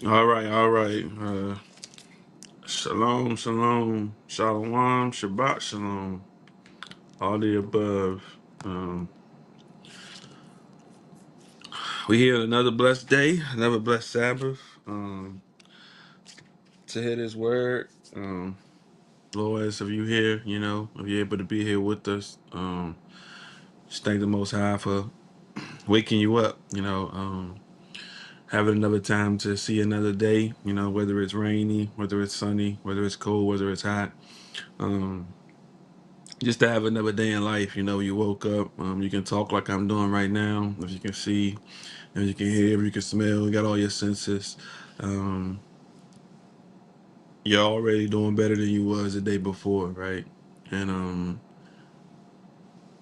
All right, all right. Shalom, shalom, shalom, Shabbat, shalom. All the above. Um, we here another blessed day, another blessed Sabbath. To hear this word. Lord, if you here, if you're able to be here with us, just thank the Most High for waking you up. Having another time to see another day. Whether it's rainy, whether it's sunny, whether it's cold, whether it's hot. Um, just to have another day in life. You woke up, you can talk like I'm doing right now. If you can see, if you can hear, if you can smell, you got all your senses. um you're already doing better than you was the day before, right? And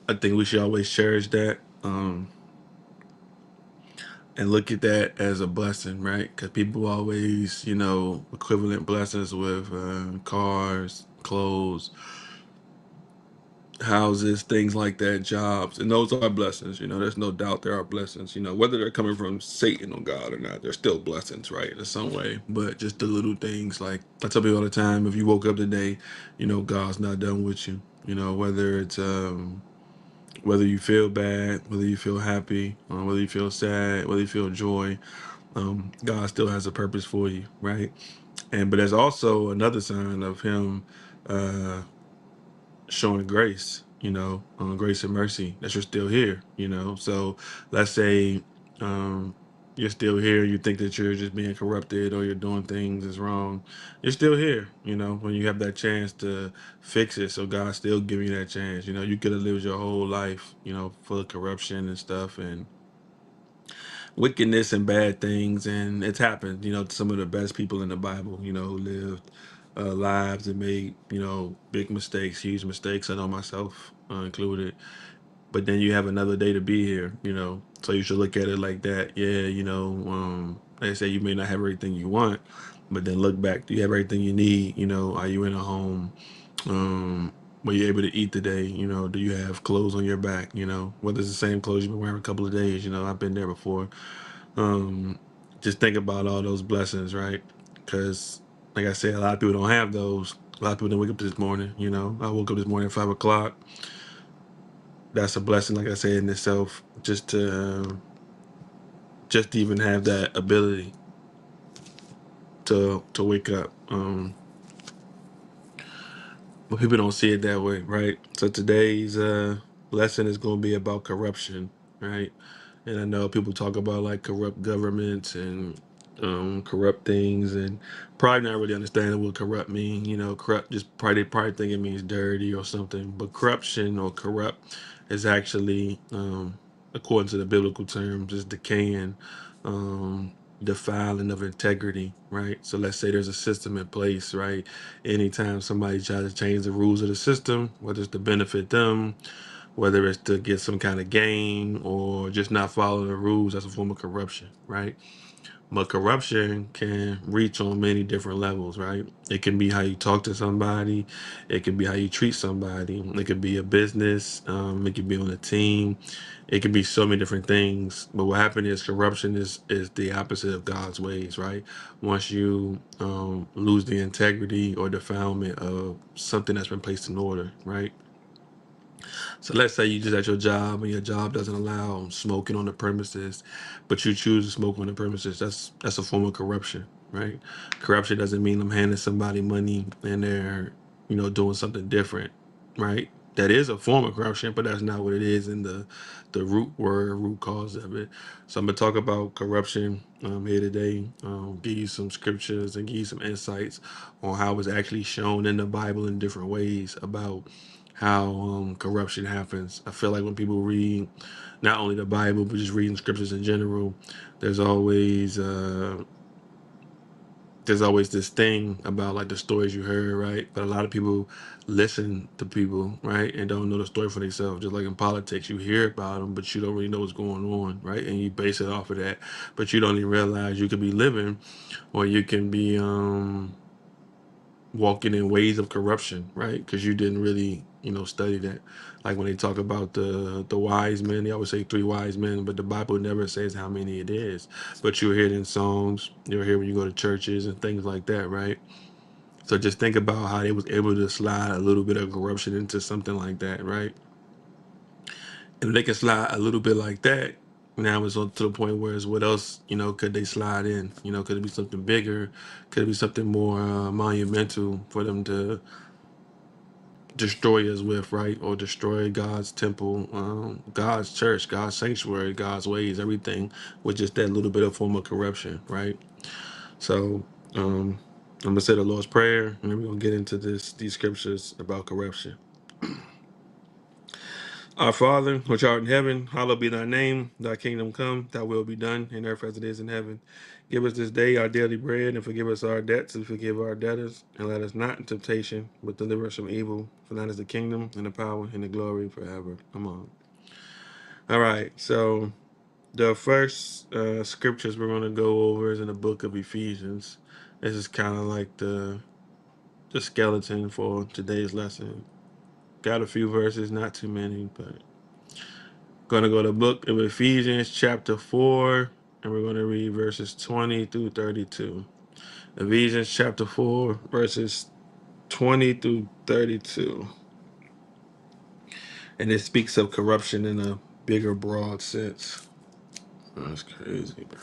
I think we should always cherish that, and look at that as a blessing, right? Because people always, equivalent blessings with cars, clothes, houses, things like that, jobs, and those are blessings. There's no doubt there are blessings. Whether they're coming from Satan or God or not, they're still blessings, right, in some way. But just the little things, like I tell people all the time, if you woke up today, God's not done with you. Whether it's whether you feel bad, whether you feel happy, whether you feel sad, whether you feel joy, God still has a purpose for you, right? But there's also another sign of Him uh showing grace, grace and mercy, that you're still here. So let's say um, you're still here, you think that you're just being corrupted or you're doing things is wrong. You're still here, when you have that chance to fix it. So God's still giving you that chance. You could have lived your whole life, full of corruption and stuff, and wickedness and bad things, and it's happened. Some of the best people in the Bible, lived lives and made big mistakes, huge mistakes. I know myself included. But then you have another day to be here. So you should look at it like that. Yeah, they say you may not have everything you want, but then look back. Do you have everything you need? Are you in a home where you're able to eat today? Do you have clothes on your back? Whether it's the same clothes you've been wearing a couple of days. I've been there before. um just think about all those blessings, right? Because like I said, a lot of people don't have those. A lot of people didn't wake up this morning. I woke up this morning at 5 o'clock. That's a blessing, like I said, in itself, just to even have that ability to wake up. But people don't see it that way, right? So today's lesson is going to be about corruption, right? And I know people talk about like corrupt governments and corrupt things, and probably not really understanding what corrupt mean. Corrupt, just probably think it means dirty or something. But corruption or corrupt is actually, according to the biblical terms, is decaying, um, defiling of integrity, right? So let's say there's a system in place, right? Anytime somebody tries to change the rules of the system, whether it's to benefit them, whether it's to get some kind of gain or just not follow the rules, that's a form of corruption, right? But corruption can reach on many different levels, right? It can be how you talk to somebody. It can be how you treat somebody. It could be a business. It could be on a team. It can be so many different things. But what happened is corruption is the opposite of God's ways, right? Once you lose the integrity or defilement of something that's been placed in order, right? So let's say you just at your job and your job doesn't allow smoking on the premises, but you choose to smoke on the premises. That's a form of corruption, right? Corruption doesn't mean I'm handing somebody money and they're, doing something different, right? That is a form of corruption, but that's not what it is in the root word, root cause of it. So I'm gonna talk about corruption here today. Give you some scriptures and give you some insights on how it's actually shown in the Bible in different ways about how corruption happens. I feel like when people read not only the Bible but just reading scriptures in general, there's always uh, there's always this thing about like the stories you heard, right? But a lot of people listen to people, right, and don't know the story for themselves. Just like in politics, you hear about them, but you don't really know what's going on, right? And you base it off of that, but you don't even realize you could be living, or you can be walking in ways of corruption, right? Because you didn't really study that. Like when they talk about the wise men, they always say three wise men, but the Bible never says how many it is. But you'll hear it in songs, you'll hear when you go to churches and things like that, right? So just think about how they was able to slide a little bit of corruption into something like that, right? If they can slide a little bit like that, now it's on to the point where it's what else, could they slide in? Could it be something bigger? Could it be something more monumental for them to destroy us with, right? Or destroy God's temple, God's church, God's sanctuary, God's ways, everything with just that little bit of form of corruption, right? So I'm gonna say the Lord's Prayer, and then we're gonna get into these scriptures about corruption. Our Father, which art in heaven, hallowed be thy name. Thy kingdom come, thy will be done in earth as it is in heaven. Give us this day our daily bread, and forgive us our debts, and forgive our debtors. And let us not in temptation, but deliver us from evil. For thine is the kingdom, and the power, and the glory forever. Come on. All right, so the first scriptures we're going to go over is in the book of Ephesians. This is kind of like the skeleton for today's lesson. Got a few verses, not too many, but going to go to the book of Ephesians chapter 4, and we're going to read verses 20 through 32. Ephesians chapter 4, verses 20 through 32. And it speaks of corruption in a bigger, broad sense. Oh, that's crazy, bro.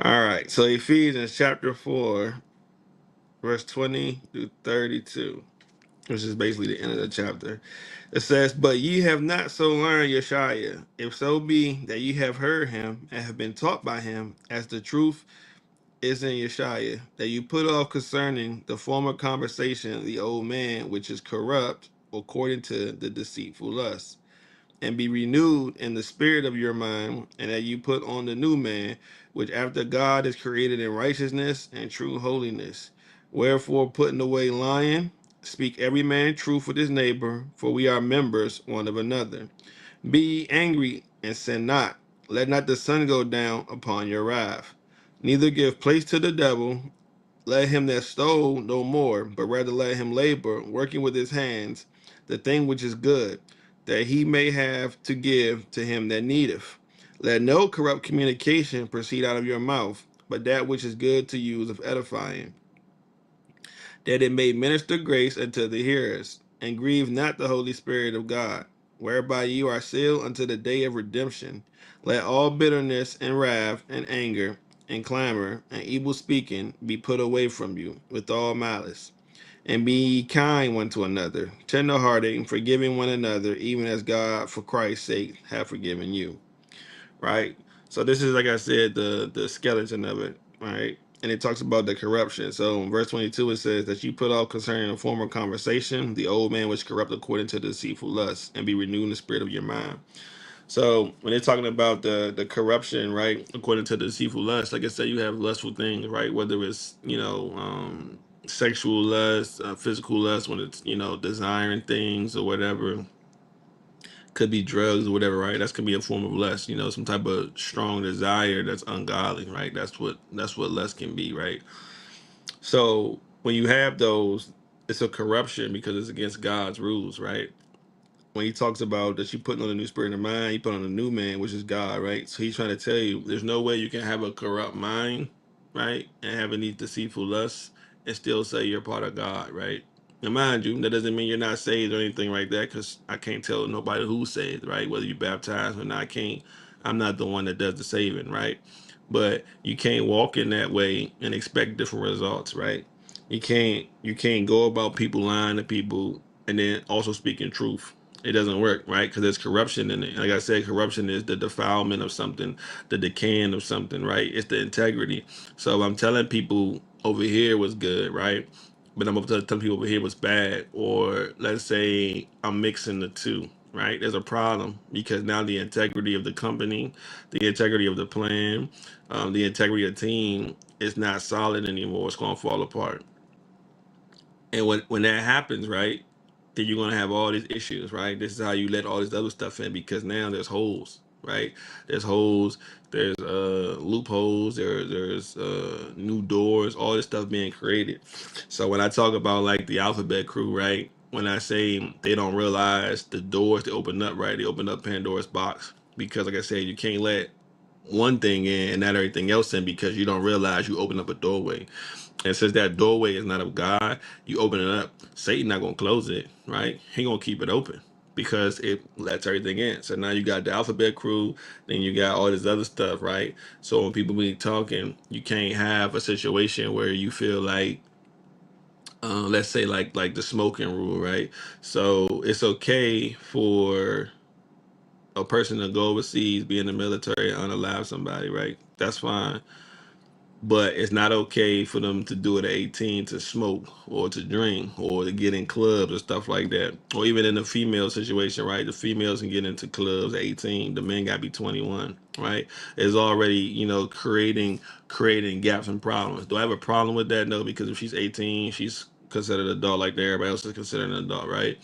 All right, so Ephesians chapter 4, verse 20 through 32, which is basically the end of the chapter. It says, "But ye have not so learned Yeshua, if so be that ye have heard him and have been taught by him, as the truth is in Yeshua, that you put off concerning the former conversation the old man which is corrupt according to the deceitful lust, and be renewed in the spirit of your mind, and that you put on the new man, which after God is created in righteousness and true holiness. Wherefore, putting away lying, speak every man truth with his neighbor, for we are members one of another. Be ye angry and sin not. Let not the sun go down upon your wrath. Neither give place to the devil. Let him that stole no more, but rather let him labor, working with his hands, the thing which is good, that he may have to give to him that needeth. Let no corrupt communication proceed out of your mouth, but that which is good to use of edifying, that it may minister grace unto the hearers, and grieve not the Holy Spirit of God, whereby you are sealed unto the day of redemption. Let all bitterness and wrath and anger and clamor and evil speaking be put away from you with all malice. And be ye kind one to another, tenderhearted, forgiving one another, even as God for Christ's sake hath forgiven you." Right? So this is, like I said, the skeleton of it, right? And it talks about the corruption. So in verse 22, it says that you put off concerning a former conversation, the old man which corrupt according to the deceitful lust, and be renewed in the spirit of your mind. So when they're talking about the corruption, right, according to the deceitful lust, like I said, you have lustful things, right? Whether it's sexual lust, physical lust, when it's desiring things or whatever, could be drugs or whatever, right? That's could be a form of lust, some type of strong desire that's ungodly, right? That's what lust can be, right? So when you have those, it's a corruption because it's against God's rules, right? When he talks about that you putting on a new spirit in the mind, you put on a new man, which is God, right? So he's trying to tell you there's no way you can have a corrupt mind, right? And have any deceitful lusts and still say you're part of God, right? Now, mind you, that doesn't mean you're not saved or anything like that, because I can't tell nobody who's saved, right? Whether you're baptized or not, I'm not the one that does the saving, right? But you can't walk in that way and expect different results, right? You can't go about people lying to people and then also speaking truth. It doesn't work, right? Because there's corruption in it. Like I said, corruption is the defilement of something, the decaying of something, right? It's the integrity. So I'm telling people over here was good, right? But I'm telling people over here was bad. Or let's say I'm mixing the two, right? There's a problem because now the integrity of the company, the integrity of the plan, the integrity of the team is not solid anymore. It's going to fall apart. And when that happens, right, then you're gonna have all these issues, right? This is how you let all this other stuff in, because now there's holes, right? There's holes, there's loopholes, there's new doors, all this stuff being created. So when I talk about like the alphabet crew, right? When I say they don't realize the doors they open up, right? They open up Pandora's box, because like I said, you can't let one thing in and not everything else in, because you don't realize you open up a doorway. And since that doorway is not of God, you open it up. Satan not gonna close it, right? He gonna keep it open because it lets everything in. So now you got the alphabet crew, then you got all this other stuff, right? So when people be talking, you can't have a situation where you feel like, let's say like the smoking rule, right? So it's okay for a person to go overseas, be in the military, and unalive somebody, right? That's fine. But it's not okay for them to do it at 18, to smoke or to drink or to get in clubs or stuff like that. Or even in the female situation, right? The females can get into clubs at 18. The men got to be 21, right? It's already, creating gaps and problems. Do I have a problem with that? No, because if she's 18, she's considered an adult like everybody else is considered an adult, right?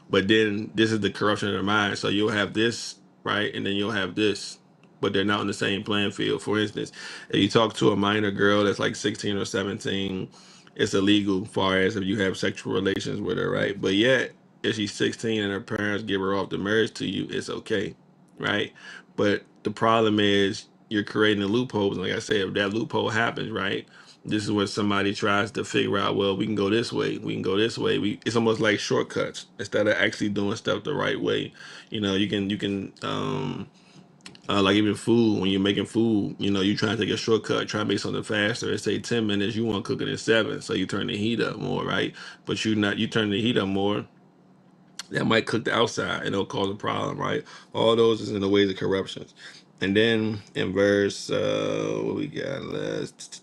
But then this is the corruption of their mind. So you'll have this, right? And then you'll have this, but they're not on the same playing field. For instance, if you talk to a minor girl that's like 16 or 17, it's illegal far as if you have sexual relations with her, right? But yet, if she's 16 and her parents give her off the marriage to you, it's okay, right? But the problem is you're creating a loophole. And like I said, if that loophole happens, right? This is where somebody tries to figure out, well, we can go this way, we can go this way. It's almost like shortcuts instead of actually doing stuff the right way. Like even food, when you're making food, you try to take a shortcut, try to make something faster. It say 10 minutes, you want to cook it in 7, so you turn the heat up more, right? But you turn the heat up more, that might cook the outside and it'll cause a problem, right? All those is in the ways of corruptions. And then in verse what we got last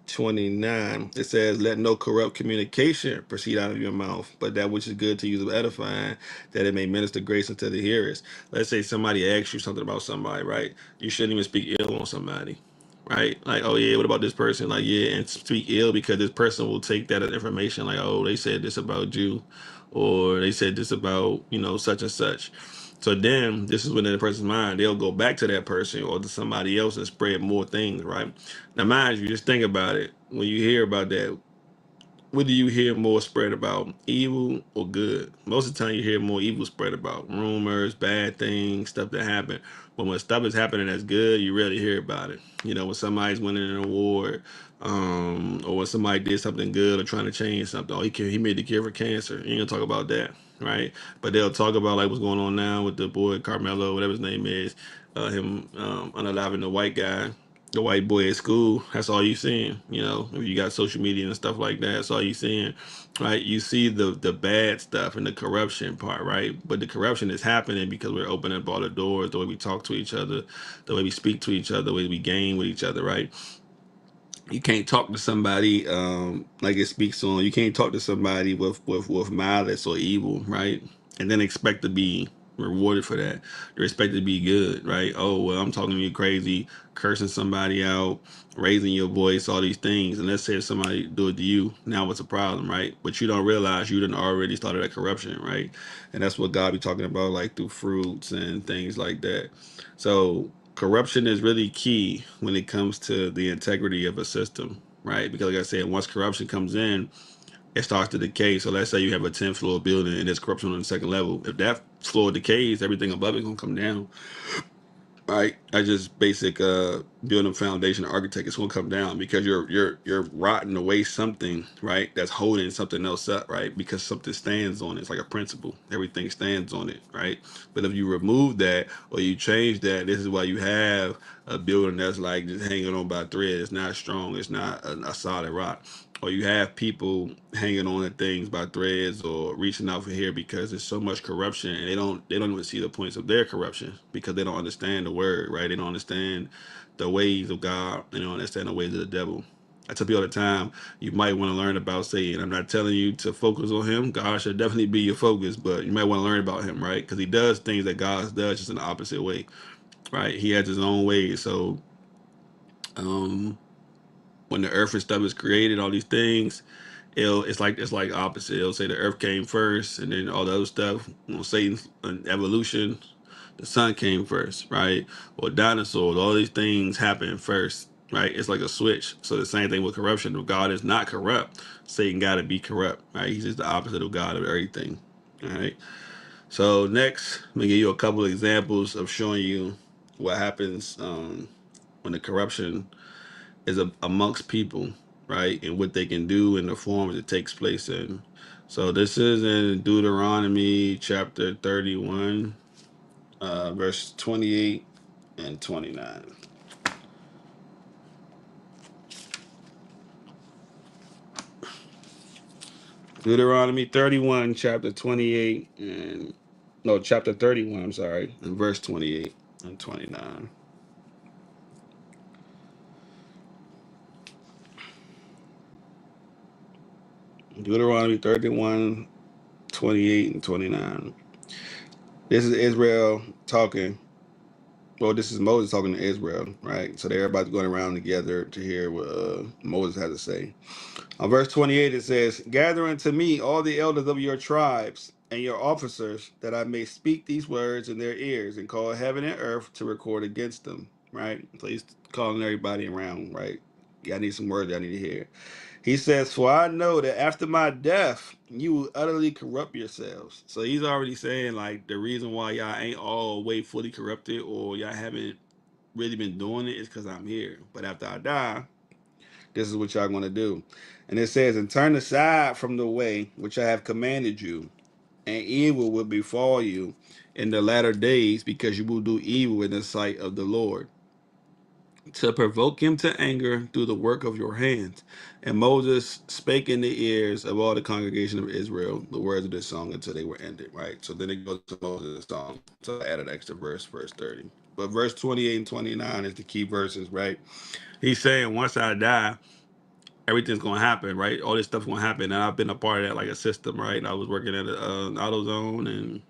29, it says, let no corrupt communication proceed out of your mouth, but that which is good to use of edifying, that it may minister grace unto the hearers. Let's say somebody asks you something about somebody, right? You shouldn't even speak ill on somebody, right? Like, oh yeah, what about this person? Like, yeah, and speak ill, because this person will take that as information, like, oh, they said this about you, or they said this about, such and such. So then this is within the person's mind. They'll go back to that person or to somebody else and spread more things, right? Now, mind you, just think about it. When you hear about that, what do you hear more spread about, evil or good? Most of the time you hear more evil spread about, rumors, bad things, stuff that happen. But when stuff is happening that's good, you rarely hear about it. When somebody's winning an award, or when somebody did something good or trying to change something. Oh, he made the cure for cancer. You ain't gonna talk about that, right? But they'll talk about like what's going on now with the boy Carmelo, whatever his name is, him unaliving the white guy, the white boy at school. That's all you seeing. If you got social media and stuff like that, that's all you seeing, right? You see the bad stuff and the corruption part, right? But the corruption is happening because we're opening up all the doors, the way we talk to each other, the way we speak to each other, the way we game with each other, right? You can't talk to somebody like it speaks on. You can't talk to somebody with malice or evil, right? And then expect to be rewarded for that. You expect to be good, right? Oh well, I'm talking to you crazy, cursing somebody out, raising your voice, all these things. And let's say if somebody do it to you, now what's the problem, right? But you don't realize you didn't already started that corruption, right? And that's what God be talking about, like through fruits and things like that. So corruption is really key when it comes to the integrity of a system, right? Because like I said, once corruption comes in, it starts to decay. So let's say you have a 10th floor building and there's corruption on the second level. If that floor decays, everything above it gonna come down. Right, I just basic building foundation architect. It's gonna come down because you're rotting away something, right? That's holding something else up, right? Because something stands on it. It's like a principle. Everything stands on it, right? But if you remove that or you change that, this is why you have a building that's like just hanging on by thread. It's not strong. It's not a solid rock. Or you have people hanging on to things by threads or reaching out for here because there's so much corruption and they don't even see the points of their corruption because they don't understand the word, right? They don't understand the ways of God. They don't understand the ways of the devil. I tell people all the time, you might want to learn about Satan. I'm not telling you to focus on him. God should definitely be your focus, but you might want to learn about him, right? Because he does things that God does just in the opposite way, right? He has his own ways. So um, when the earth and stuff is created, all these things, it's like opposite. It'll say the earth came first, and then all the other stuff. Satan's evolution, the sun came first, right? Or dinosaurs, all these things happen first, right? It's like a switch. So the same thing with corruption. If God is not corrupt, Satan got to be corrupt, right? He's just the opposite of God of everything, all right? So next, let me give you a couple of examples of showing you what happens when the corruption is amongst people, right? And what they can do in the forms it takes place in. So this is in Deuteronomy chapter 31, verse 28 and 29. Deuteronomy 31, chapter 28 and no, chapter 31, I'm sorry, and verse 28 and 29. Deuteronomy 31, 28 and 29. This is Israel talking. Well, this is Moses talking to Israel, right? So they're about to go around together to hear what Moses has to say. On verse 28, it says, "Gather unto me all the elders of your tribes and your officers, that I may speak these words in their ears, and call heaven and earth to record against them." Right? So he's calling everybody around, right? Yeah, I need some words I need to hear. He says, "For I know that after my death, you will utterly corrupt yourselves." So he's already saying, like, the reason why y'all ain't all way fully corrupted, or y'all haven't really been doing it, is because I'm here. But after I die, this is what y'all going to do. And it says, "And turn aside from the way which I have commanded you, and evil will befall you in the latter days, because you will do evil in the sight of the Lord, to provoke him to anger through the work of your hands." And Moses spake in the ears of all the congregation of Israel the words of this song until they were ended, right? So then it goes to Moses' song. So I added extra verse 30. But verse 28 and 29 is the key verses, right? He's saying, once I die, everything's gonna happen, right? All this stuff's gonna happen, and I've been a part of that, like a system, right? I was working at an AutoZone, and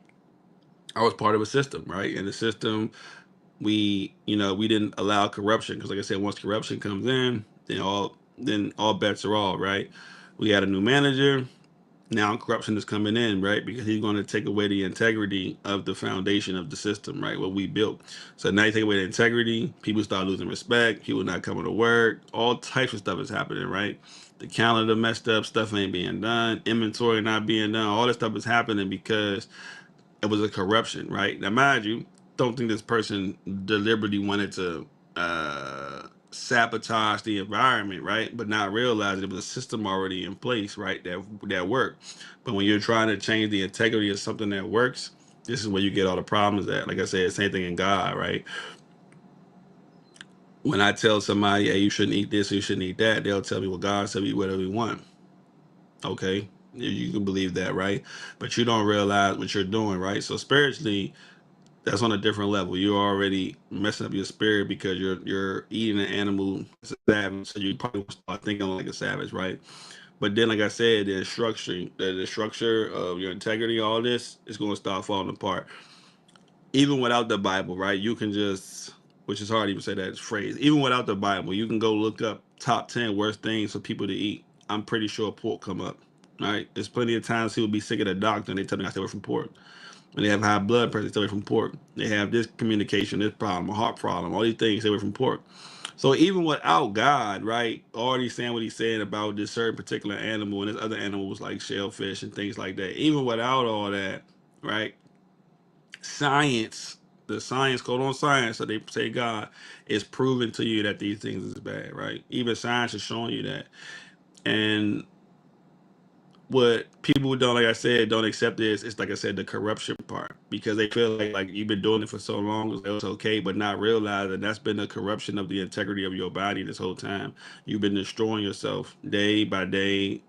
I was part of a system, right? And the system, we didn't allow corruption, because, like I said, once corruption comes in, then all bets are off, right? We had a new manager. Now corruption is coming in, right? Because he's going to take away the integrity of the foundation of the system, right? What we built. So now you take away the integrity, people start losing respect, people not coming to work, all types of stuff is happening, right? The calendar messed up, stuff ain't being done, inventory not being done, all this stuff is happening because it was a corruption, right? Now, mind you, don't think this person deliberately wanted to sabotage the environment, right? But not realize it was a system already in place, right? That worked. But when you're trying to change the integrity of something that works, this is where you get all the problems at. Like I said, same thing in God, right? When I tell somebody, "Hey, you shouldn't eat this, or you shouldn't eat that," they'll tell me, "Well, God said we eat whatever we want." Okay, you can believe that, right? But you don't realize what you're doing, right? So spiritually, that's on a different level. You're already messing up your spirit, because you're eating an animal, it's a savage, so you probably will start thinking like a savage, right? But then, like I said, the structure of your integrity, all this is going to start falling apart. Even without the Bible, right? You can just, which is hard to even say that phrase. Even without the Bible, you can go look up top 10 worst things for people to eat. I'm pretty sure pork come up, right? There's plenty of times people be sick of the doctor and they tell me I stay away from pork. When they have high blood pressure, stay away from pork. They have this communication, this problem, a heart problem, all these things, stay away from pork. So even without God, right, already saying what he's saying about this certain particular animal and this other animals like shellfish and things like that, even without all that, right, science, the science, code on science, so they say God is proving to you that these things is bad, right? Even science is showing you that. And what people don't, like I said, don't accept is, it's like I said, the corruption part, because they feel like you've been doing it for so long, it's okay, but not realizing that's been the corruption of the integrity of your body this whole time. You've been destroying yourself day by day,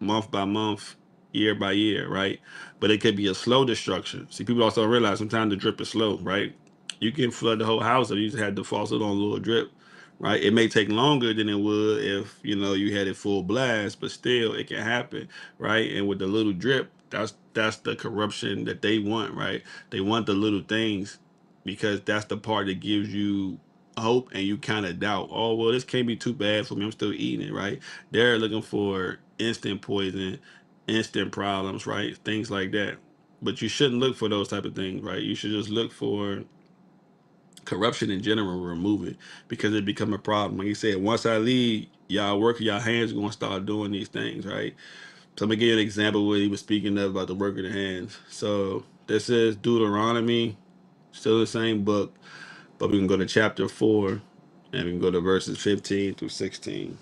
month by month, year by year, right? But it could be a slow destruction. See, people also realize sometimes the drip is slow, right? You can flood the whole house if you just had the faucet on a little drip, right? It may take longer than it would if you had it full blast, but still it can happen, right? And with the little drip, that's the corruption that they want, right? They want the little things, because that's the part that gives you hope, and you kind of doubt, oh well, this can't be too bad for me, I'm still eating it, right? They're looking for instant poison, instant problems, right? Things like that. But you shouldn't look for those type of things, right? You should just look for corruption in general, remove it because it become a problem. Like you said, once I leave, y'all working, y'all hands are gonna start doing these things, right? So I'm gonna give you an example where he was speaking of about the work of the hands. So this is Deuteronomy, still the same book, but we can go to chapter 4 and we can go to verses 15 through 16.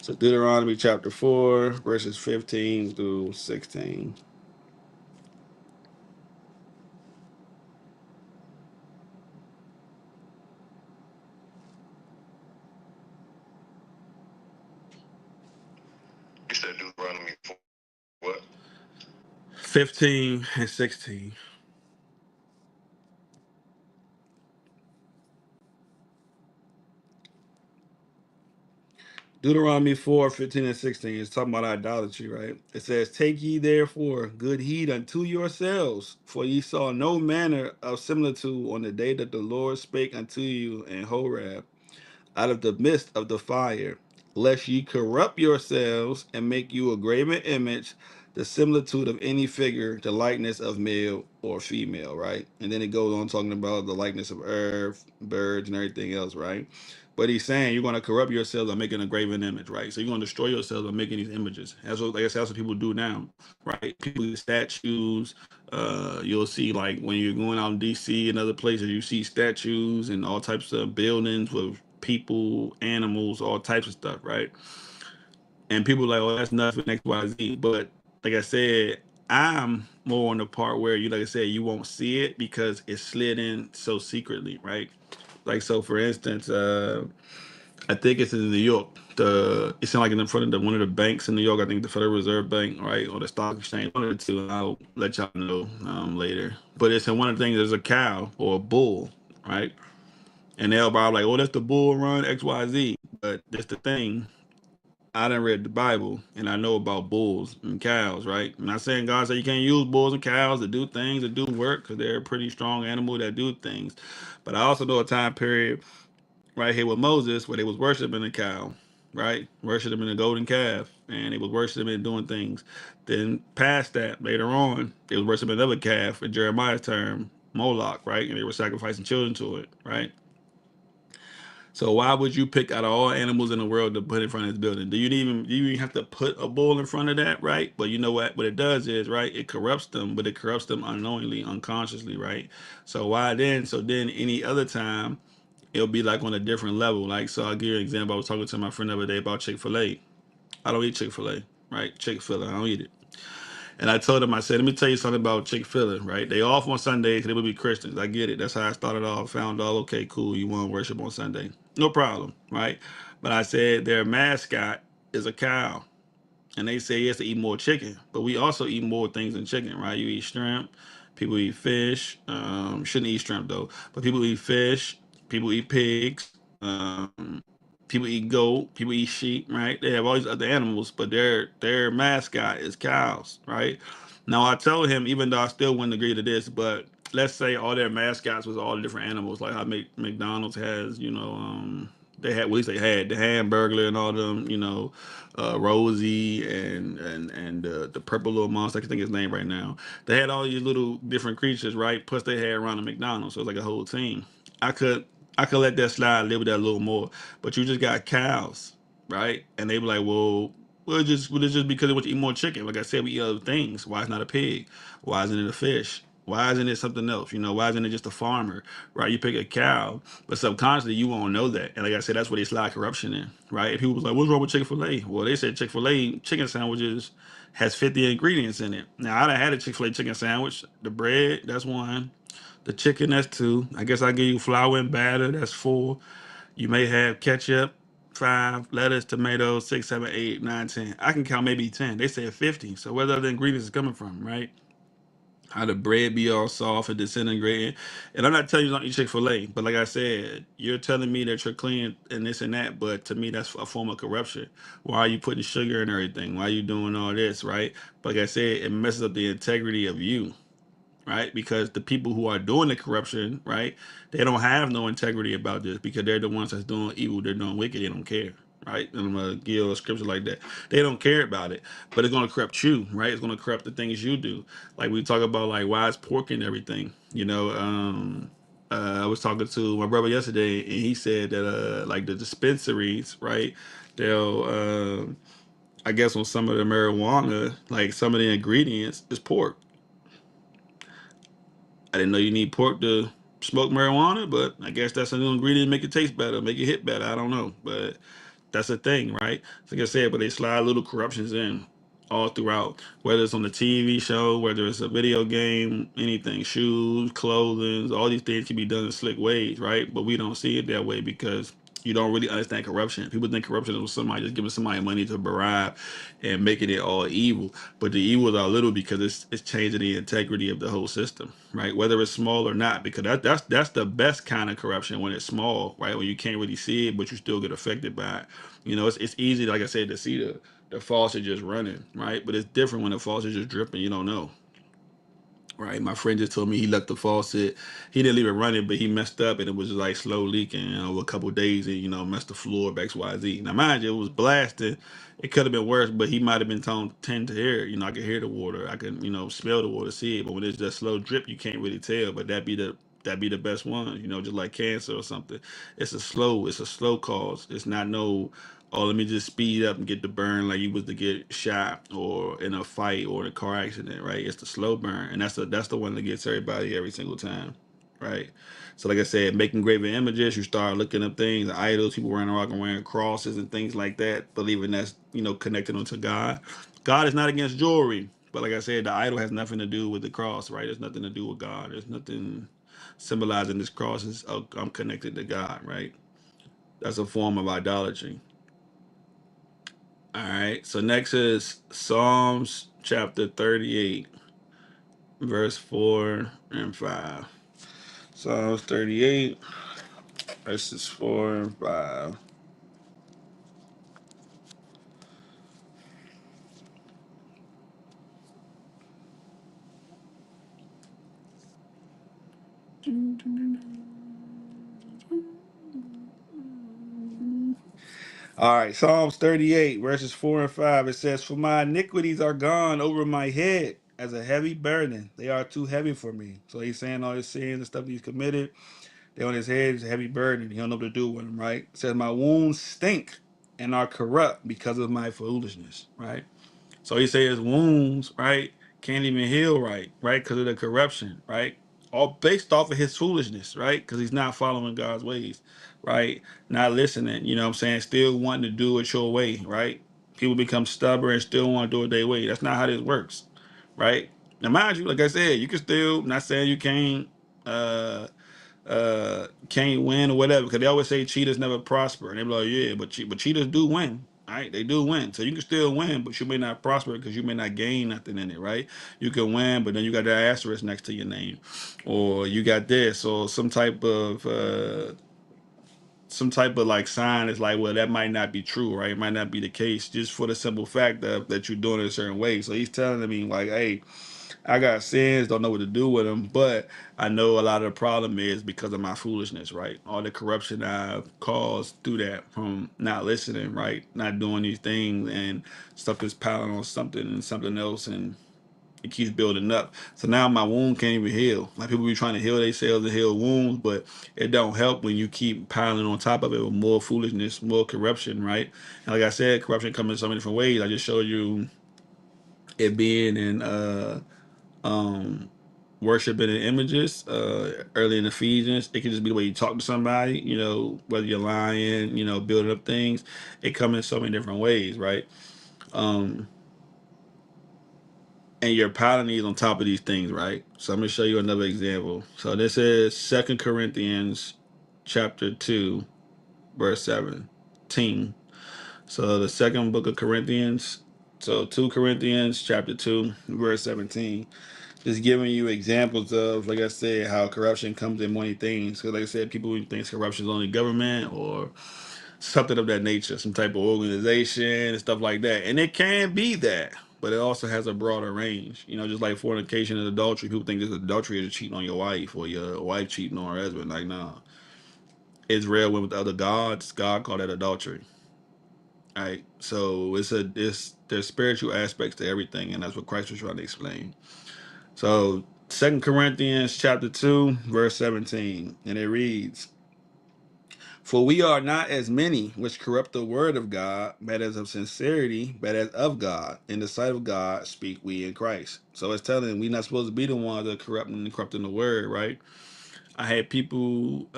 So Deuteronomy chapter 4, verses 15 through 16. You said Deuteronomy 4, what? 15 and 16. Deuteronomy 4, 15 and 16 is talking about idolatry, right? It says, take ye therefore good heed unto yourselves, for ye saw no manner of similitude on the day that the Lord spake unto you in Horeb, out of the midst of the fire, lest ye corrupt yourselves and make you a graven image, the similitude of any figure, the likeness of male or female, right? And then it goes on talking about the likeness of earth, birds, and everything else, right? But he's saying you're going to corrupt yourselves by making a graven image, right? So you're going to destroy yourselves by making these images. That's what, I guess that's what people do now, right? People do statues. You'll see like when you're going out in DC and other places, you see statues and all types of buildings with people, animals, all types of stuff, right? And people are like, oh, that's nothing X, Y, Z. But like I said, I'm more on the part where you, like I said, you won't see it because it's slid in so secretly, right? Like so, for instance, I think it's in New York. It's in like in front of one of the banks in New York. I think the Federal Reserve Bank, right, or the stock exchange. One of the two. I'll let y'all know later. But it's in one of the things. There's a cow or a bull, right? And everybody like, oh, that's the bull run X Y Z. But that's the thing. I done read the Bible and I know about bulls and cows, right? I'm not saying God said you can't use bulls and cows to do things that do work because they're a pretty strong animal that do things. But I also know a time period right here with Moses where they was worshiping a cow, right? Worshiping the golden calf, and they was worshiping and doing things. Then past that, later on, they was worshiping another calf in Jeremiah's term, Moloch, right? And they were sacrificing children to it, right? So why would you pick out of all animals in the world to put in front of this building? Do you even have to put a bull in front of that, right? But you know what? What it does is, right, it corrupts them, but it corrupts them unknowingly, unconsciously, right? So why then? So then any other time it'll be like on a different level. Like, so I'll give you an example. I was talking to my friend the other day about Chick-fil-A. I don't eat Chick-fil-A, right? Chick-fil-A, I don't eat it. And I told him, I said, let me tell you something about Chick-fil-A, right? They off on Sundays, they would be Christians. I get it. That's how I started off. Found out, okay, cool, you want to worship on Sunday. No problem, right? But I said their mascot is a cow. And they say yes to eat more chicken, but we also eat more things than chicken, right? You eat shrimp, people eat fish. Shouldn't eat shrimp though, but people eat fish, people eat pigs, people eat goat, people eat sheep, right? They have all these other animals, but their mascot is cows, right? Now I told him, even though I still wouldn't agree to this, but let's say all their mascots was all the different animals, like how McDonald's has, they had, at least they had the Hamburglar and all them, Rosie and the purple little monster. I can think of his name right now. They had all these little different creatures, right? Plus they had around the McDonald's, so it's like a whole team. I could I could let that slide, live with that a little more, but you just got cows, right? And they be like, well, it's just because they want to eat more chicken. Like I said, we eat other things. Why is not a pig? Why isn't it a fish? Why isn't it something else? Why isn't it just a farmer, right? You pick a cow, but subconsciously you won't know that. And like I said, that's where they slide corruption in, right? If people was like, what's wrong with Chick-fil-A? Well, they said Chick-fil-A chicken sandwiches has 50 ingredients in it. Now, I done had a Chick-fil-A chicken sandwich. The bread, that's one. The chicken, that's two. I guess I give you flour and batter, that's four. You may have ketchup, five, lettuce, tomatoes, six, seven, eight, nine, 10. I can count maybe 10. They said 50. So where the other ingredients is coming from, right? How the bread be all soft and disintegrating. And I'm not telling you don't eat Chick-fil-A, but like I said, you're telling me that you're clean and this and that, but to me that's a form of corruption. Why are you putting sugar and everything? Why are you doing all this, right? But like I said, it messes up the integrity of you, right? Because the people who are doing the corruption, right, they don't have no integrity about this because they're the ones that's doing evil, they're doing wicked, they don't care, right? And I'm gonna give a scripture like that. They don't care about it, but it's gonna corrupt you, right? It's gonna corrupt the things you do. Like we talk about, like why is pork and everything. I was talking to my brother yesterday, and he said that like the dispensaries, right? They'll I guess on some of the marijuana, like some of the ingredients is pork. I didn't know you need pork to smoke marijuana, but I guess that's a new ingredient to make it taste better, make it hit better. I don't know, but that's a thing, right? Like I said, but they slide little corruptions in all throughout, whether it's on the TV show, whether it's a video game, anything, shoes, clothing, all these things can be done in slick ways, right? But we don't see it that way because you don't really understand corruption. People think corruption is somebody just giving somebody money to bribe and making it all evil. But the evils are little because it's changing the integrity of the whole system, right? Whether it's small or not, because that's the best kind of corruption when it's small, right? When you can't really see it, but you still get affected by it. It's easy, like I said, to see the faucet just running, right? But it's different when the faucet just dripping. You don't know, right? My friend just told me he left the faucet. He didn't leave it running, but he messed up and it was just like slow leaking over a couple of days and messed the floor of XYZ. Now mind you, it was blasted. It could have been worse, but he might have been tend to hear it. I could hear the water. I could, smell the water, see it. But when it's just slow drip, you can't really tell. But that'd be the best one, just like cancer or something. It's a slow cause. It's not no, oh, let me just speed up and get the burn like you was to get shot or in a fight or in a car accident, right? It's the slow burn, and that's the one that gets everybody every single time, right? So, like I said, making graven images, you start looking up things, idols, people running around and wearing crosses and things like that, believing that's connected onto God. God is not against jewelry, but like I said, the idol has nothing to do with the cross, right? There's nothing to do with God. There's nothing symbolizing this cross is, oh, I'm connected to God, right? That's a form of idolatry. All right. So next is Psalms chapter 38, verse 4 and 5. Psalms 38, verses 4 and 5. All right, Psalms 38, verses 4 and 5. It says, "For my iniquities are gone over my head as a heavy burden. They are too heavy for me." So he's saying all his sins and stuff he's committed, they on his head is a heavy burden. He don't know what to do with them, right? It says, "My wounds stink and are corrupt because of my foolishness," right? So he said his wounds, right, can't even heal right, because of the corruption, right? All based off of his foolishness, right? Because he's not following God's ways, right? Not listening, you know what I'm saying? Still wanting to do it your way, right? People become stubborn and still want to do it their way. That's not how this works, right? Now, mind you, like I said, you can still, not saying you uh, can't win or whatever, because they always say cheaters never prosper, and they're like, yeah, but cheaters do win, right? They do win, so you can still win, but you may not prosper because you may not gain nothing in it, right? You can win, but then you got that asterisk next to your name, or you got this, or some type of like sign is like, well, that might not be true, right? It might not be the case, just for the simple fact that you're doing it a certain way. So he's telling me like, hey, I got sins, don't know what to do with them, but I know a lot of the problem is because of my foolishness, right? All the corruption I've caused through that from not listening, right? Not doing these things, and stuff is piling on something and something else, and it keeps building up. So now my wound can't even heal. Like people be trying to heal themselves and heal wounds, but it don't help when you keep piling on top of it with more foolishness, more corruption, right? And like I said, corruption comes in so many different ways. I just showed you it being in um worshiping in images early in Ephesians. It can just be the way you talk to somebody, whether you're lying, building up things. It comes in so many different ways, right? um and you're piling these on top of these things, right? So I'm going to show you another example. So this is Second Corinthians chapter 2 verse 17. So the second book of Corinthians, so 2 Corinthians chapter 2 verse 17. Just giving you examples of, like I said, how corruption comes in many things. Because, like I said, people who think corruption is only government or something of that nature, some type of organization and stuff like that. And it can be that, but it also has a broader range. Just like fornication and adultery. People think this adultery is cheating on your wife or your wife cheating on her husband. Like, no. Israel went with other gods. God called that adultery. Right. So it's there's spiritual aspects to everything, and that's what Christ was trying to explain. So 2 Corinthians chapter 2, verse 17, and it reads, "For we are not as many which corrupt the word of God, but as of sincerity, but as of God. In the sight of God speak we in Christ." So it's telling we not supposed to be the ones that are corrupting the word, right? I had people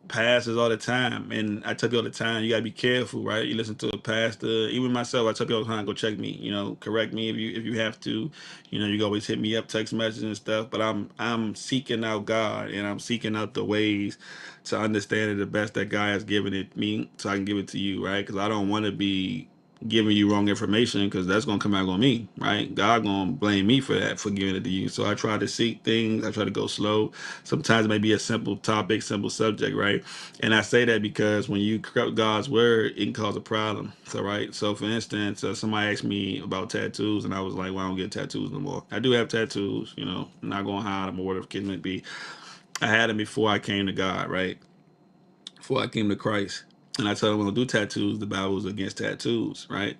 pastors all the time, and I tell you all the time, you gotta be careful, right? You listen to a pastor, even myself, I tell you all the time, go check me, correct me if you have to, you can always hit me up, text messages and stuff. But I'm seeking out God, and I'm seeking out the ways to understand it the best that God has given it me, so I can give it to you, right? Because I don't want to be giving you wrong information, because that's gonna come out on me, right? God gonna blame me for that, for giving it to you. So I try to seek things, I try to go slow. Sometimes it may be a simple topic, simple subject, right? And I say that because when you corrupt God's word, it can cause a problem. So right. So for instance, somebody asked me about tattoos, and I was like, "Well, I don't get tattoos no more." I do have tattoos, I'm not gonna hide them or whatever the case may be. I had them before I came to God, right? Before I came to Christ. And I told them, when I do tattoos, the Bible is against tattoos, right?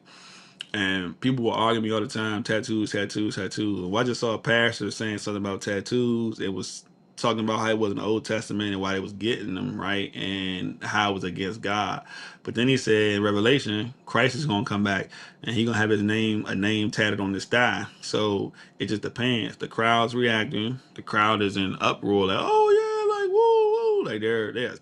And people will argue me all the time, tattoos, tattoos, tattoos. Well, I just saw a pastor saying something about tattoos. It was talking about how it was in the Old Testament and why they was getting them, right? And how it was against God. But then he said in Revelation, Christ is gonna come back and he's gonna have a name tatted on his thigh. So it just depends. The crowd's reacting. The crowd is in uproar, like, oh yeah, like woo woo. Like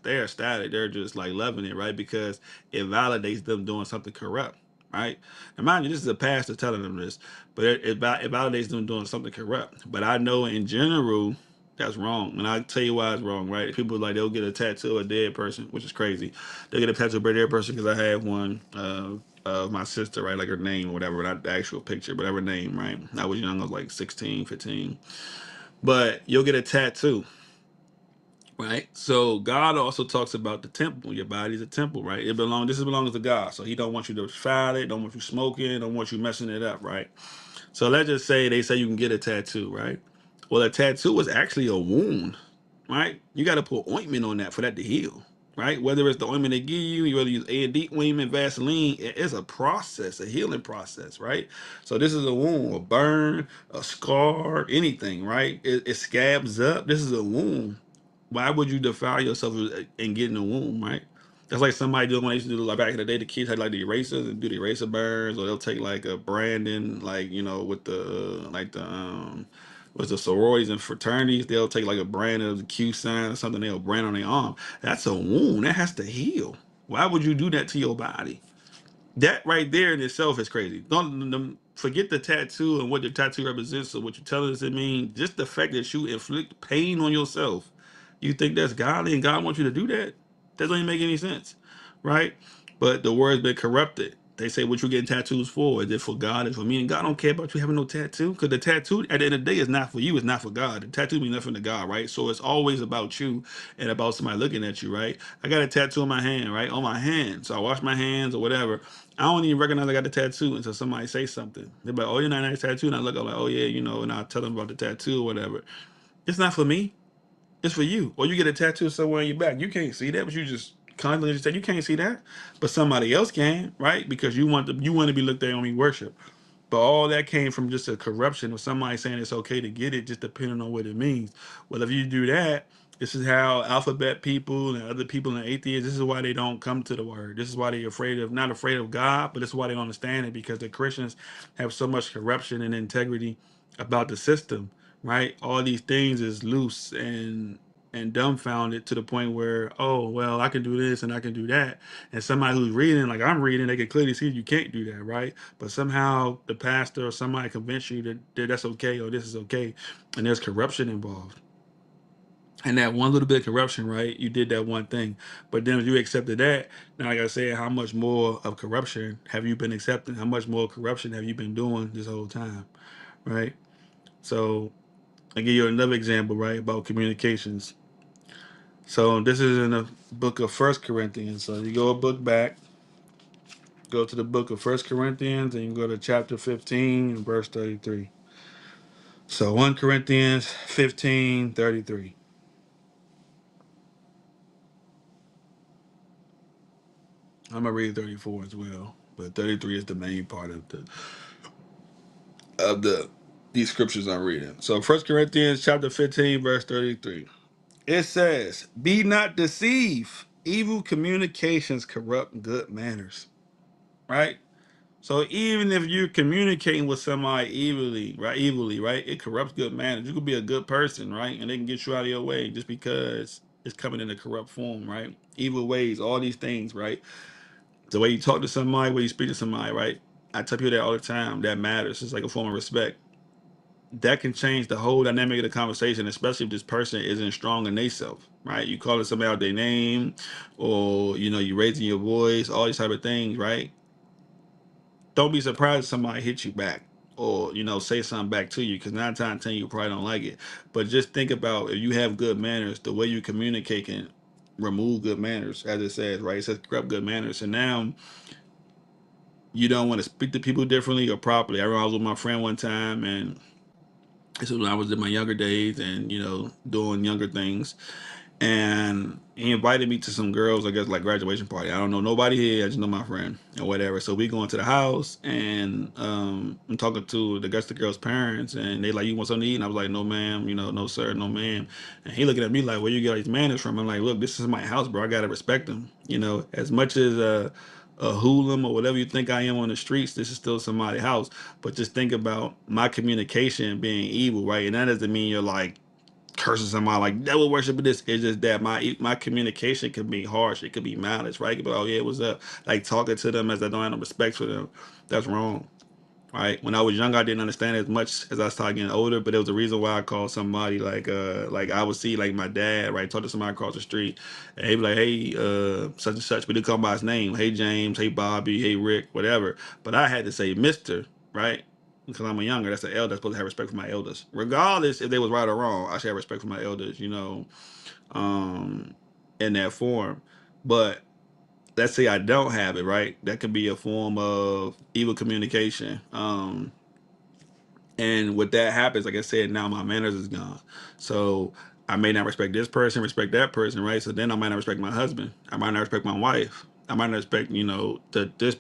they're ecstatic. They're just like loving it, right? Because it validates them doing something corrupt, right? And mind you, this is a pastor telling them this, but it validates them doing something corrupt. But I know in general that's wrong, and I'll tell you why it's wrong. Right? People like they'll get a tattoo of a dead person, which is crazy. They'll get a tattoo of a dead person because I had one of my sister, right, like her name or whatever, not the actual picture, but her name, right. I was young, I was like 16, 15. But you'll get a tattoo, right? So God also talks about the temple. Your body's a temple, right? This belongs to God. So he don't want you to defile it, don't want you smoking, don't want you messing it up, right? So let's just say they say you can get a tattoo, right? Well, a tattoo is actually a wound, right? You got to put ointment on that for that to heal, right? Whether it's the ointment they give you, whether you use A&D ointment, Vaseline, it's a process, a healing process, right? So this is a wound, a burn, a scar, anything, right? It scabs up. This is a wound. Why would you defile yourself and get in a wound, right? That's like somebody doing when they used to do, like back in the day, the kids had like the erasers and do the eraser burns, or they'll take like a Brandon, like with the what's the sororities and fraternities, they'll take like a brand of the Q sign or something, they'll brand on their arm. That's a wound that has to heal. Why would you do that to your body? That right there in itself is crazy. Don't forget the tattoo and what the tattoo represents or what you're telling us it means. Just the fact that you inflict pain on yourself, you think that's godly and God wants you to do that? That doesn't even make any sense, right? But the word's been corrupted. They say what you getting tattoos for? Is it for God? Is it for me? And God don't care about you having no tattoo, because the tattoo at the end of the day is not for you. It's not for God. The tattoo means nothing to God, right? So it's always about you and about somebody looking at you, right? I got a tattoo on my hand, right? On my hand. So I wash my hands or whatever. I don't even recognize I got the tattoo until somebody say something. They're like, "Oh, you're not nice tattoo," and I look, I'm like, "Oh yeah, and I tell them about the tattoo or whatever. It's not for me. It's for you. Or you get a tattoo somewhere on your back. You can't see that, but you just constantly just say you can't see that, but somebody else can, right? Because you want to be looked at on me worship. But all that came from just a corruption of somebody saying it's okay to get it, just depending on what it means. Well, if you do that, this is how alphabet people and other people and atheists, this is why they don't come to the word. This is why they're not afraid of God, but this is why they don't understand it, because the Christians have so much corruption and integrity about the system, right? All these things is loose and dumbfounded to the point where, oh well, I can do this and I can do that. And somebody who's reading, like I'm reading, they can clearly see you can't do that, right? But somehow the pastor or somebody convinced you that that's okay or this is okay, and there's corruption involved. And that one little bit of corruption, right? You did that one thing, but then if you accepted that, now like I said, how much more of corruption have you been accepting? How much more corruption have you been doing this whole time, right? So I give you another example, right, about communications. So this is in the book of First Corinthians. So you go a book back, go to the book of First Corinthians, and you go to chapter 15, verse 33. So 1 Corinthians 15:33. I'm gonna read 34 as well, but 33 is the main part of the these scriptures I'm reading. So 1 Corinthians chapter 15, verse 33. It says, "Be not deceived. Evil communications corrupt good manners." Right? So even if you're communicating with somebody evilly, right, it corrupts good manners. You could be a good person, right, and they can get you out of your way just because it's coming in a corrupt form, right? Evil ways, all these things, right? The way you talk to somebody, the way you speak to somebody, right? I tell people that all the time. That matters. It's like a form of respect. That can change the whole dynamic of the conversation, especially if this person isn't strong in themselves, right? You calling somebody out their name, or you raising your voice, all these type of things, right? Don't be surprised if somebody hit you back, or say something back to you, because 9 times out of 10 you probably don't like it. But just think about, if you have good manners, the way you communicate can remove good manners, as it says, right? It says corrupt good manners. And now you don't want to speak to people differently or properly. I remember I was with my friend one time, and this was when I was in my younger days and doing younger things, and he invited me to some girls, I guess, like graduation party. I don't know nobody here, I just know my friend or whatever. So we going to the house, and I'm talking to the girl's parents, and they like, "You want something to eat?" And I was like, "No ma'am," "No sir, no ma'am." And he looking at me like, "Where you get all these manners from?" I'm like, "Look, this is my house, bro. I gotta respect them. As much as a hooligan or whatever you think I am on the streets, this is still somebody's house." But just think about my communication being evil, right? And that doesn't mean you're like cursing somebody like devil worship. This is just that my communication can be harsh. It could be malice, right? It could be, "Oh yeah, what's up?" Like talking to them as I don't have no respect for them. That's wrong, right? When I was young, I didn't understand as much as I started getting older. But there was a reason why I called somebody like I would see like my dad, right? Talk to somebody across the street, and he'd be like, "Hey, such and such," but they call him by his name. "Hey James, hey Bobby, hey Rick, whatever." But I had to say Mister, right? Because I'm a younger, that's an elder. I'm supposed to have respect for my elders, regardless if they was right or wrong. I should have respect for my elders, um, in that form. But let's say I don't have it, right? That could be a form of evil communication. And what that happens, like I said, now my manners is gone. So I may not respect this person, respect that person, right? So then I might not respect my husband. I might not respect my wife. I might not respect, this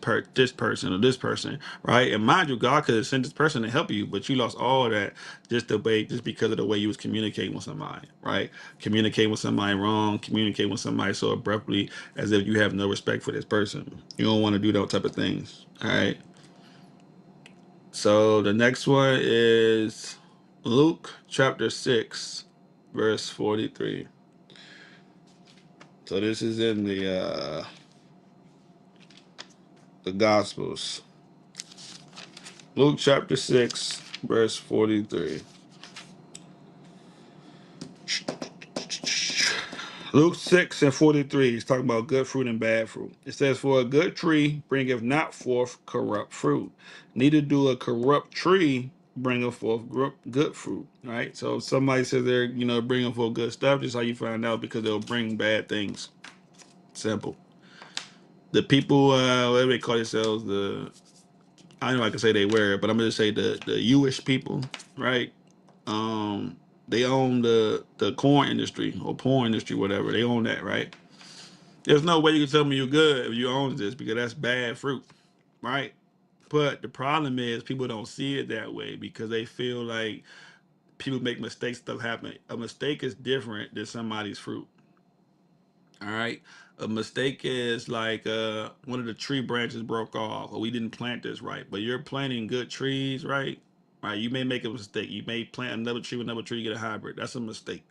person or this person, right? And mind you, God could have sent this person to help you, but you lost all of that just because of the way you was communicating with somebody, right? Communicating with somebody wrong, communicating with somebody so abruptly, as if you have no respect for this person. You don't want to do those type of things, all right? So the next one is Luke chapter 6, verse 43. So this is in the Gospels. Luke chapter 6, verse 43. Luke 6 and 43 is talking about good fruit and bad fruit. It says, "For a good tree bringeth not forth corrupt fruit, neither do a corrupt tree bringeth forth good fruit." Right? So if somebody says they're, bringing forth good stuff, just how you find out, because they'll bring bad things. Simple. The people, what do they call themselves? I know I can say they were, but I'm gonna say the Jewish people, right? They own the corn industry or porn industry, whatever. They own that, right? There's no way you can tell me you're good if you own this, because that's bad fruit, right? But the problem is people don't see it that way because they feel like people make mistakes, stuff happen. A mistake is different than somebody's fruit. All right. A mistake is like one of the tree branches broke off, or we didn't plant this right. But you're planting good trees, right? Right. You may make a mistake. You may plant another tree with another tree, you get a hybrid. That's a mistake,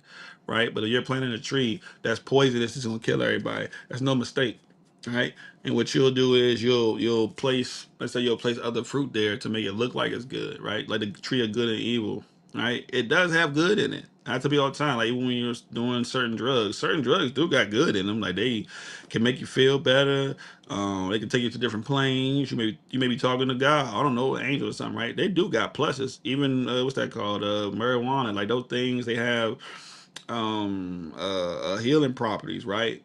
right? But if you're planting a tree that's poisonous, it's gonna kill everybody. That's no mistake, right? And what you'll do is you'll place, let's say you'll place other fruit there to make it look like it's good, right? Like the tree of good and evil, right? It does have good in it. I have to be all the time. Like even when you're doing certain drugs do got good in them. Like they can make you feel better. They can take you to different planes. You may be talking to God. I don't know, an angel or something, right? They do got pluses. Even what's that called? Marijuana. Like those things, they have healing properties, right?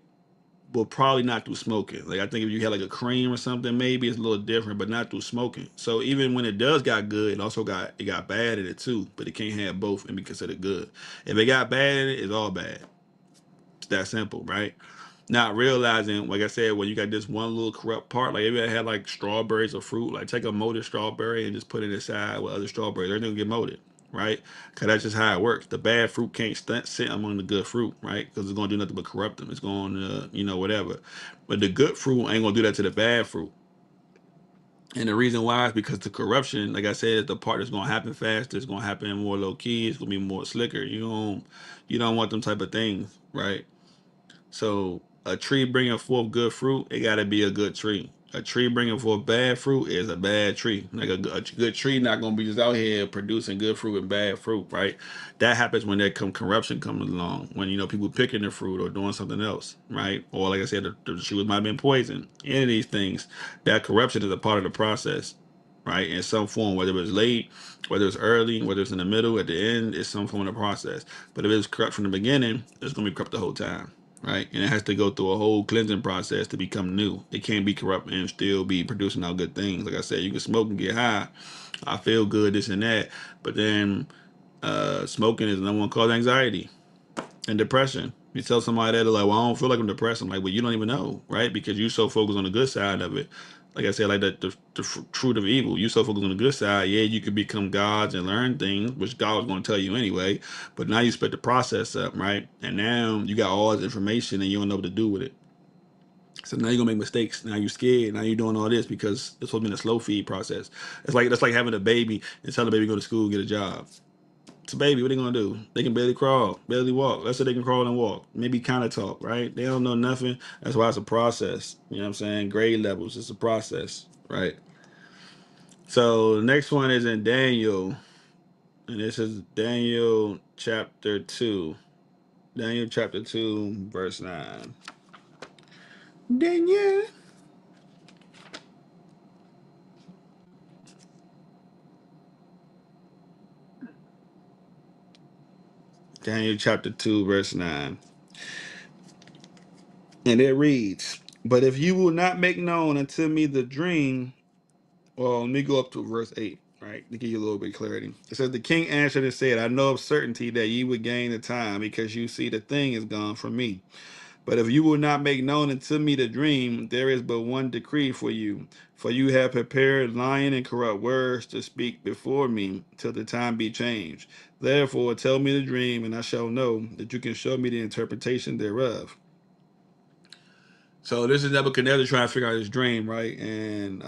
But probably not through smoking. Like I think if you had like a cream or something, maybe it's a little different, but not through smoking. So even when it does got good, it got bad in it too. But it can't have both and be considered good. If it got bad in it, it's all bad. It's that simple, right? Not realizing, like I said, when you got this one little corrupt part, like if you had like strawberries or fruit, like take a molded strawberry and just put it inside with other strawberries, everything will get molded, right? Because that's just how it works. The bad fruit can't sit among the good fruit, right? Because it's going to do nothing but corrupt them. It's going to, whatever. But the good fruit ain't going to do that to the bad fruit. And the reason why is because the corruption, like I said, is the part that's gonna happen faster. It's gonna happen more low key. It's gonna be more slicker. You don't want them type of things, right? So a tree bringing forth good fruit, it got to be a good tree. A tree bringing forth bad fruit is a bad tree. Like a good tree not gonna be just out here producing good fruit and bad fruit, right? That happens when corruption comes along. When people picking the fruit or doing something else, right? Or like I said, the tree might have been poisoned. Any of these things, that corruption is a part of the process, right? In some form, whether it's late, whether it's early, whether it's in the middle, at the end, it's some form of the process. But if it's corrupt from the beginning, it's gonna be corrupt the whole time, right? And it has to go through a whole cleansing process to become new. It can't be corrupt and still be producing out good things. Like I said, you can smoke and get high. I feel good, this and that. But then smoking is the number one cause of anxiety and depression. You tell somebody that, they're like, well, I don't feel like I'm depressed. I'm like, well, you don't even know, right? Because you so focused on the good side of it. Like I said, like the fruit of evil. You so focused on the good side. Yeah, you could become gods and learn things, which God was going to tell you anyway. But now you split the process up, right? And now you got all this information and you don't know what to do with it. So now you're gonna make mistakes. Now you're scared. Now you're doing all this because it's supposed to be a slow feed process. That's like having a baby and tell the baby to go to school and get a job. It's a baby. What they gonna do? They can barely crawl, barely walk. Let's say they can crawl and walk. Maybe kind of talk, right? They don't know nothing. That's why it's a process. You know what I'm saying? Grade levels. It's a process, right? So the next one is in Daniel, and this is Daniel chapter 2. Daniel chapter 2, verse 9. Daniel. Daniel chapter 2, verse 9. And it reads, but if you will not make known unto me the dream, well, let me go up to verse 8, right, to give you a little bit of clarity. It says, the king answered and said, I know of certainty that ye would gain the time, because you see the thing is gone from me. But if you will not make known unto me the dream, there is but one decree for you. For you have prepared lying and corrupt words to speak before me till the time be changed. Therefore, tell me the dream, and I shall know that you can show me the interpretation thereof. So this is Nebuchadnezzar trying to figure out his dream, right? And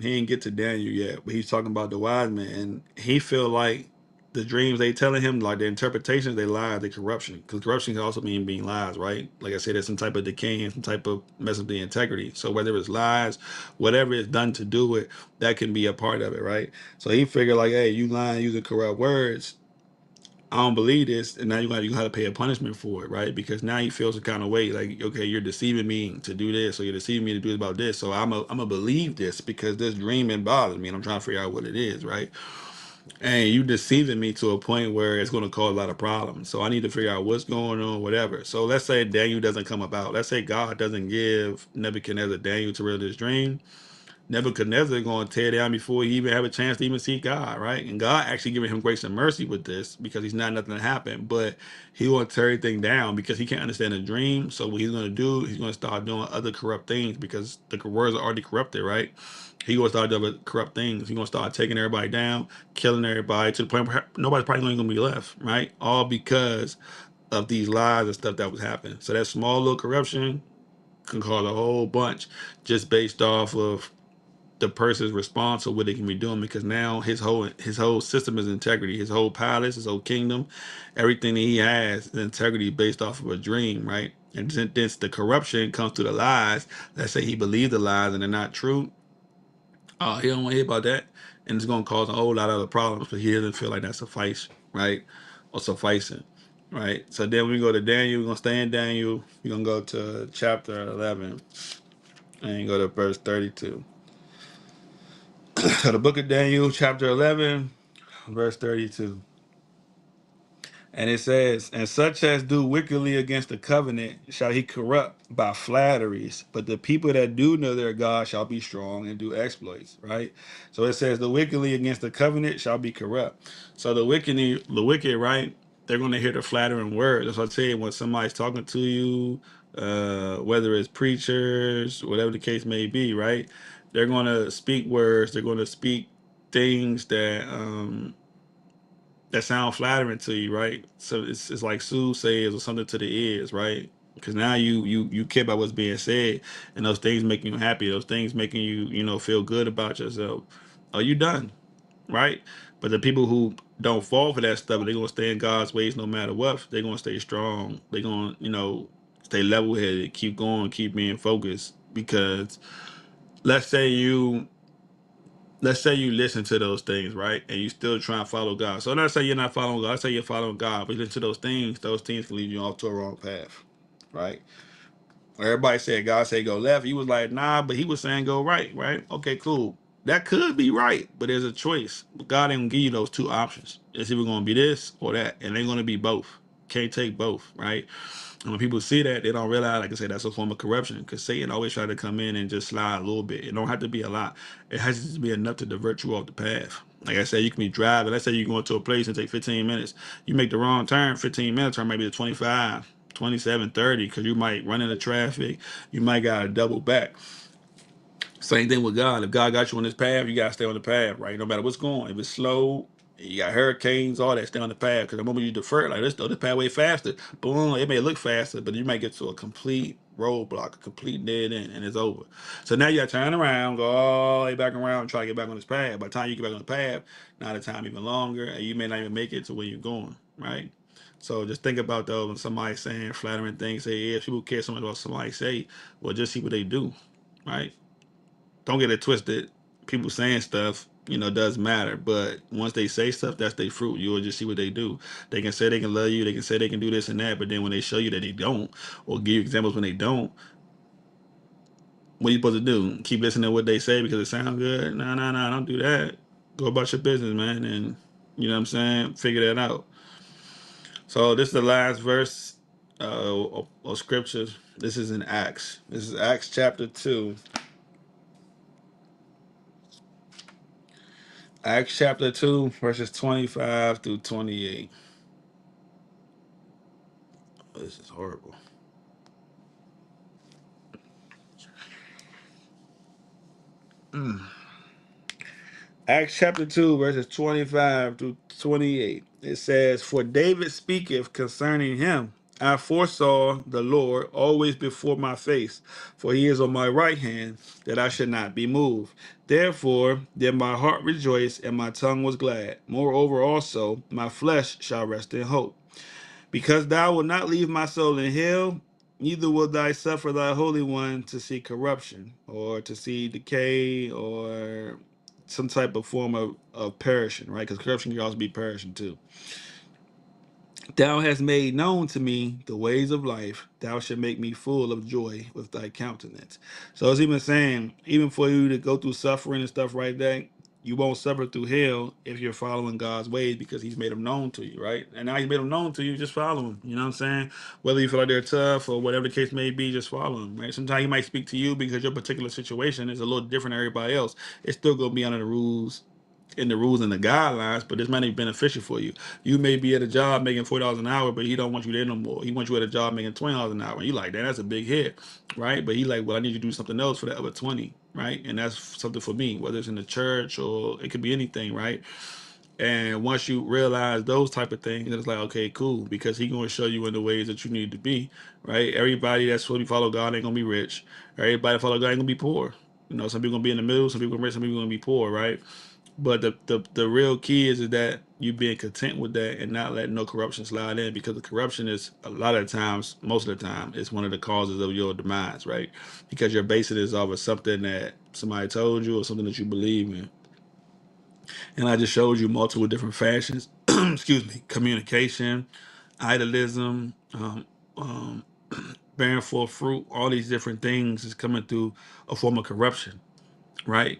he didn't get to Daniel yet, but he's talking about the wise man, and he feel like the dreams they telling him, like the interpretations, they lie, the corruption, because corruption can also mean being lies, right? Like I said, there's some type of decay and some type of mess up the integrity. So whether it's lies, whatever is done to do it, that can be a part of it, right? So he figured like, hey, you lying using corrupt words, I don't believe this, and now you got to pay a punishment for it, right? Because now he feels a kind of way, like, okay, you're deceiving me to do this, or you're deceiving me to do about this, so I'm a believe this because this dreaming bothers me, and I'm trying to figure out what it is, right? And you deceiving me to a point where it's going to cause a lot of problems. So I need to figure out what's going on, whatever. So let's say Daniel doesn't come about. Let's say God doesn't give Nebuchadnezzar Daniel to read his dream. Nebuchadnezzar going to tear down before he even have a chance to even see God, right? And God actually giving him grace and mercy with this because he's not nothing to happen, but he want to tear everything down because he can't understand a dream. So what he's going to do, he's going to start doing other corrupt things because the words are already corrupted, right? He going to start doing corrupt things. He's going to start taking everybody down, killing everybody to the point where nobody's probably going to be left, right? All because of these lies and stuff that was happening. So that small little corruption can cause a whole bunch just based off of the person's response or what they can be doing, because now his whole system is integrity, his whole palace, his whole kingdom, everything that he has is integrity based off of a dream, right? And since the corruption comes through the lies, let's say he believes the lies and they're not true, he don't want to hear about that, and it's going to cause a whole lot of other problems, but he doesn't feel like that suffice, right? Or sufficing, right? So then we go to Daniel. We're going to stay in Daniel. We're going to go to chapter 11 and go to verse 32. So the book of Daniel, chapter 11, verse 32. And it says, and such as do wickedly against the covenant shall he corrupt by flatteries, but the people that do know their God shall be strong and do exploits, right? So it says the wickedly against the covenant shall be corrupt. So the wicked, right? They're going to hear the flattering words. That's what I tell you, when somebody's talking to you whether it's preachers, whatever the case may be, right? They're going to speak words. They're going to speak things that sound flattering to you, right? So it's like soothsayers or something to the ears, right? Because now you care about what's being said, and those things making you happy. Those things making you feel good about yourself. Are you done, right? But the people who don't fall for that stuff, they're gonna stay in God's ways no matter what. They're gonna stay strong. They're gonna stay level headed, keep going, keep being focused. Because let's say you let's say you listen to those things, right? And you still try and follow God. So let's say you're not following God. Let's say you're following God, but you listen to those things can lead you off to a wrong path, right? Everybody said God said go left. He was like, nah, but he was saying go right, right? Okay, cool. That could be right, but there's a choice. God ain't gonna give you those two options. It's either gonna be this or that, and they're gonna be both. Can't take both, right? And when people see that, they don't realize, like I said, that's a form of corruption. Because Satan always try to come in and just slide a little bit. It don't have to be a lot. It has to just be enough to divert you off the path. Like I said, you can be driving. Let's say you're going to a place and take 15 minutes. You make the wrong turn, 15 minutes turn maybe to 25, 27, 30, because you might run into traffic. You might got to double back. Same thing with God. If God got you on this path, you gotta stay on the path, right? No matter what's going. If it's slow, you got hurricanes, all that, stay on the path. Because the moment you defer, like this path way faster. Boom, it may look faster, but you might get to a complete roadblock, a complete dead end, and it's over. So now you gotta turn around, go all the way back around, and try to get back on this path. By the time you get back on the path, now the time even longer, and you may not even make it to where you're going, right? So just think about those when somebody's saying flattering things, say, yeah, if people care so much about what somebody say, well, just see what they do, right? Don't get it twisted. People saying stuff, does matter. But once they say stuff, that's their fruit. You'll just see what they do. They can say they can love you. They can say they can do this and that. But then when they show you that they don't, or give you examples when they don't, what are you supposed to do? Keep listening to what they say because it sounds good? No, no, no. Don't do that. Go about your business, man. And you know what I'm saying? Figure that out. So this is the last verse of scriptures. This is in Acts. This is Acts chapter 2. Acts chapter 2, verses 25 through 28. Oh, this is horrible. Acts chapter 2, verses 25 through 28. It says, For David speaketh concerning him, I foresaw the Lord always before my face, for he is on my right hand, that I should not be moved. Therefore did my heart rejoice, and my tongue was glad. Moreover also, my flesh shall rest in hope. Because thou wilt not leave my soul in hell, neither will thou suffer thy Holy One to see corruption, or to see decay, or some type of form of perishing, right? Because corruption can also be perishing too. Thou hast made known to me the ways of life. Thou shalt make me full of joy with thy countenance. So it's even saying, even for you to go through suffering and stuff like that, you won't suffer through hell if you're following God's ways because he's made them known to you, right? And now he's made them known to you, just follow him. You know what I'm saying? Whether you feel like they're tough or whatever the case may be, just follow him, right? Sometimes he might speak to you because your particular situation is a little different than everybody else. It's still going to be under the rules and the guidelines, but this might be beneficial for you. You may be at a job making $40 an hour, but he don't want you there no more. He wants you at a job making $20 an hour. And you like, that's a big hit, right? But he like, well, I need you to do something else for the other 20, right? And that's something for me, whether it's in the church or it could be anything, right? And once you realize those type of things, it's like, okay, cool, because he going to show you in the ways that you need to be, right? Everybody that's supposed to follow God ain't going to be rich. Everybody that follow God ain't going to be poor. Some people going to be in the middle, some people going to be rich, some people going to be poor, right? But the real key is that you being content with that and not letting no corruption slide in, because the corruption is a lot of times, most of the time, is one of the causes of your demise, right? Because you're basing it off of something that somebody told you or something that you believe in. And I just showed you multiple different fashions. Excuse me, communication, idolism, bearing forth fruit, all these different things is coming through a form of corruption, right?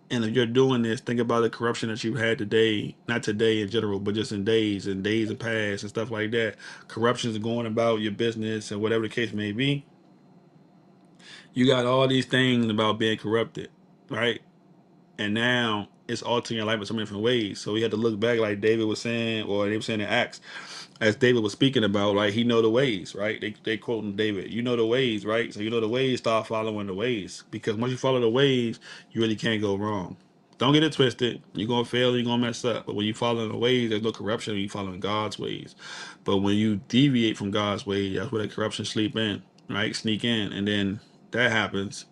And if you're doing this, think about the corruption that you've had today, not today in general, but just in days and days of past and stuff like that. Corruptions going about your business and whatever the case may be. You got all these things about being corrupted, right? And now it's altering your life in so many different ways. So we had to look back, like David was saying, or they were saying in Acts, as David was speaking about, like he know the ways, right? They quoting David, you know the ways, right? So you know the ways, start following the ways, because once you follow the ways, you really can't go wrong. Don't get it twisted. You're gonna fail, you're gonna mess up. But when you follow the ways, there's no corruption when you following God's ways. But when you deviate from God's ways, that's where the corruption sleep in, right? Sneak in, and then that happens,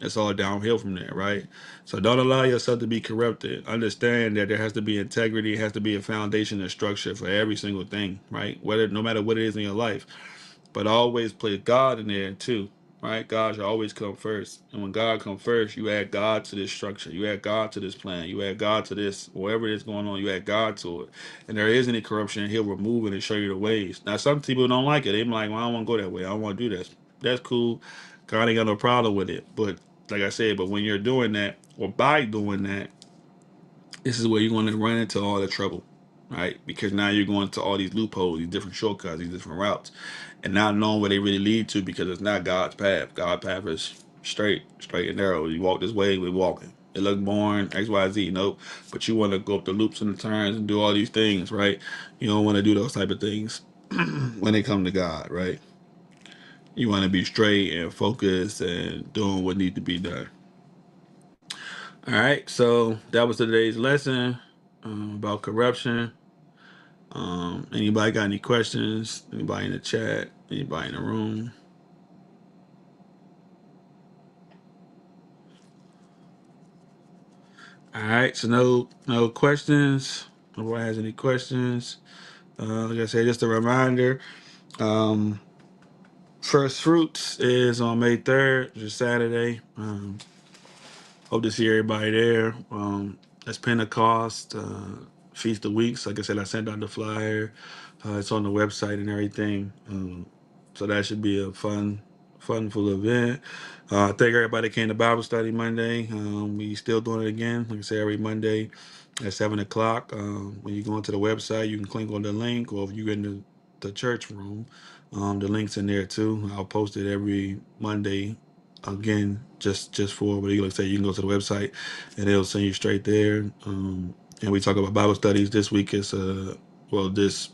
it's all downhill from there, right? So don't allow yourself to be corrupted. Understand that there has to be integrity, has to be a foundation and structure for every single thing, right? Whether no matter what it is in your life. But always place God in there too, right? God should always come first. And when God comes first, you add God to this structure. You add God to this plan. You add God to this, whatever is going on, you add God to it. And there is any corruption, he'll remove it and show you the ways. Now, some people don't like it. They're like, well, I don't want to go that way. I don't want to do this. That's cool. God ain't got no problem with it. But like I said, but when you're doing that, or by doing that, this is where you're going to run into all the trouble, right? Because now you're going to all these loopholes, these different shortcuts, these different routes, and not knowing where they really lead to, because it's not God's path. God's path is straight and narrow. You walk this way, we're walking. It look boring, X, Y, Z, nope. But you want to go up the loops and the turns and do all these things, right? You don't want to do those type of things when they come to God, right? You want to be straight and focused and doing what needs to be done. All right, so that was today's lesson about corruption. Anybody got any questions? Anybody in the chat? Anybody in the room? All right, so no questions. Nobody has any questions. Like I said, just a reminder. Um, First Fruits is on May 3rd, which is Saturday. Hope to see everybody there. That's Pentecost, Feast of Weeks. Like I said, I sent out the flyer. It's on the website and everything. So that should be a funful event. Thank everybody that came to Bible study Monday. We still doing it again. Like I say, every Monday at 7 o'clock. When you go onto the website, you can click on the link, or if you're in the church room, the link's in there too. I'll post it every Monday. Again, just for what you like say, you can go to the website and it'll send you straight there. And we talk about Bible studies. This week is this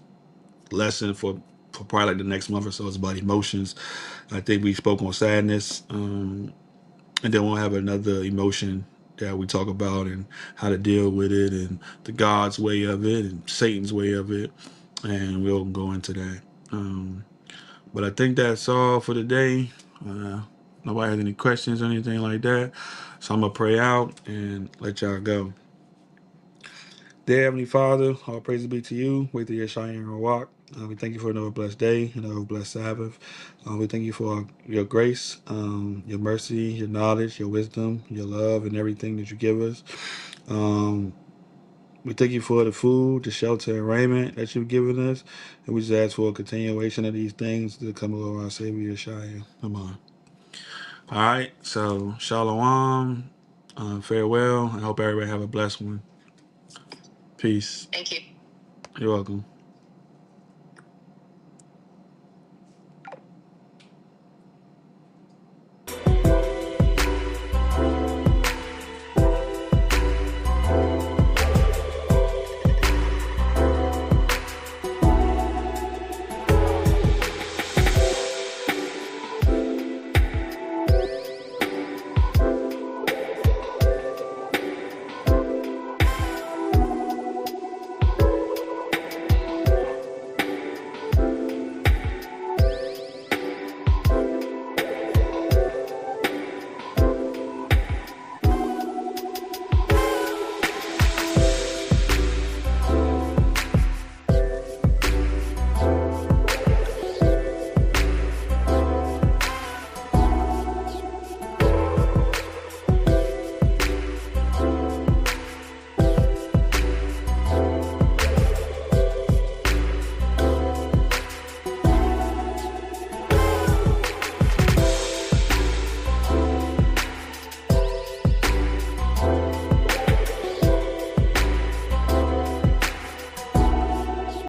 lesson for probably like the next month or so is about emotions. I think we spoke on sadness, and then we'll have another emotion that we talk about and how to deal with it, and the God's way of it and Satan's way of it, and we'll go into that. But I think that's all for today. Nobody has any questions or anything like that, so I'm gonna pray out and let y'all go. Dear Heavenly Father, all praise be to you. Wait till your shining and walk. We thank you for another blessed day, another blessed Sabbath. We thank you for your grace, your mercy, your knowledge, your wisdom, your love, and everything that you give us. We thank you for the food, the shelter, and raiment that you've given us. And we just ask for a continuation of these things to come over our Savior, Yeshua. Come on. All right, so shalom, farewell. I hope everybody have a blessed one. Peace. Thank you. You're welcome.